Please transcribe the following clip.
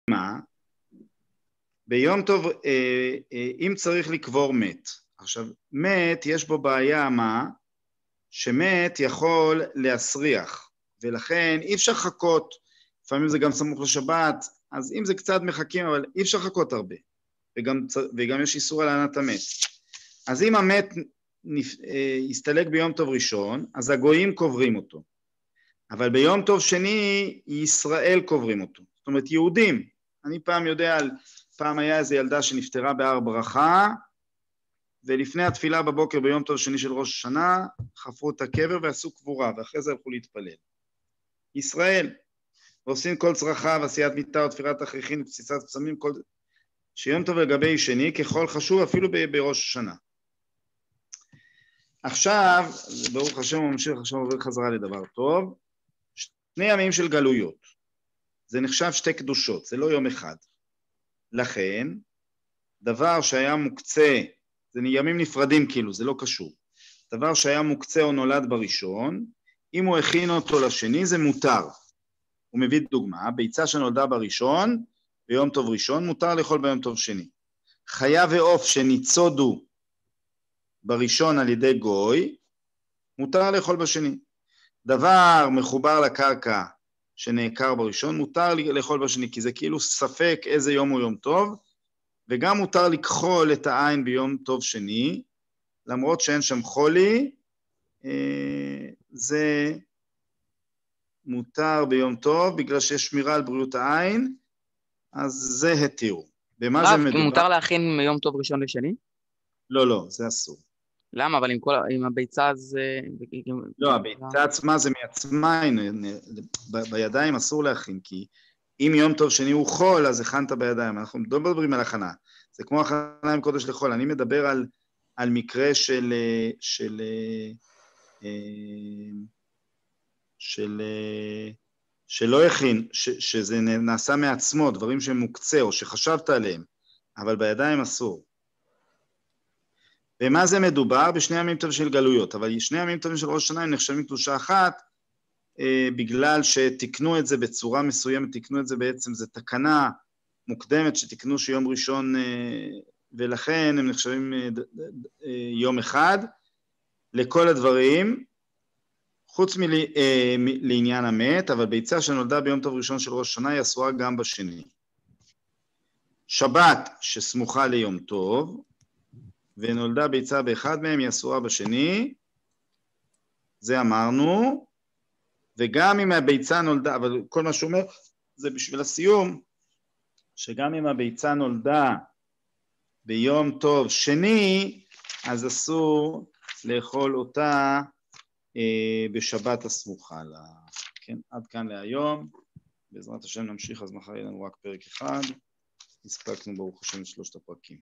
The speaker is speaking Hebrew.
מה? ביום טוב, אם צריך לקבור מת. עכשיו, מת, יש בו בעיה מה? שמת יכול להסריח, ולכן אי אפשר לחכות, לפעמים זה גם סמוך לשבת, אז אם זה קצת מחכים, אבל אי אפשר לחכות הרבה, וגם יש איסור על הענת המת. אז אם המת יסתלק ביום טוב ראשון, אז הגויים קוברים אותו. אבל ביום טוב שני, ישראל קוברים אותו. זאת אומרת, יהודים. אני פעם יודע, פעם היה איזו ילדה שנפטרה בהר ברכה, ולפני התפילה בבוקר ביום טוב שני של ראש השנה, חפרו את הקבר ועשו קבורה, ואחרי זה הלכו להתפלל. ישראל, ועושים כל צרכיו, עשיית מיטה ותפירת הכריכין, ופציצת פצמים, כל... שיום טוב לגבי שני, ככל חשוב אפילו בראש השנה. עכשיו, ברוך השם הוא ממשיך, עכשיו עובר חזרה לדבר טוב, 2 ימים של גלויות, זה נחשב 2 קדושות, זה לא יום אחד. לכן, דבר שהיה מוקצה, זה ימים נפרדים כאילו, זה לא קשור. דבר שהיה מוקצה או נולד בראשון, אם הוא הכין אותו לשני זה מותר. הוא מביא דוגמה, ביצה שנולדה בראשון, ביום טוב ראשון, מותר לאכול ביום טוב שני. חיה ועוף שניצודו בראשון על ידי גוי, מותר לאכול בשני. דבר מחובר לקרקע שנעקר בראשון, מותר לאכול בשני, כי זה כאילו ספק איזה יום הוא יום טוב, וגם מותר לכחול את העין ביום טוב שני, למרות שאין שם חולי, זה מותר ביום טוב, בגלל שיש שמירה על בריאות העין, אז זה התירו. במה זה מדובר? מותר להכין מיום טוב ראשון לשני? לא, זה אסור. למה? אבל עם הביצה זה... לא, הביצה עצמה זה מעצמה, בידיים אסור להכין, כי אם יום טוב שני הוא חול, אז הכנת בידיים. אנחנו לא מדברים על הכנה. זה כמו הכנה עם קודש לחול. אני מדבר על מקרה שלא הכין, שזה נעשה מעצמו, דברים שמוקצה או שחשבת עליהם, אבל בידיים אסור. ומה זה מדובר? ב2 ימים טובים של גלויות, אבל 2 ימים טובים של ראש השנה הם נחשבים קדושה אחת, בגלל שתקנו את זה בצורה מסוימת, תקנו את זה בעצם, זה תקנה מוקדמת שתקנו שיום ראשון, ולכן הם נחשבים יום אחד, לכל הדברים, חוץ לעניין המת, אבל ביצה שנולדה ביום טוב ראשון של ראש השנה היא אסורה גם בשני. שבת שסמוכה ליום טוב, ונולדה ביצה באחד מהם היא אסורה בשני, זה אמרנו, וגם אם הביצה נולדה, אבל כל מה שאומר זה בשביל הסיום, שגם אם הביצה נולדה ביום טוב שני, אז אסור לאכול אותה בשבת הסמוכה לה. כן, עד כאן להיום, בעזרת השם נמשיך, אז מחר יהיה לנו רק פרק אחד, הספקנו ברוך השם את 3 הפרקים.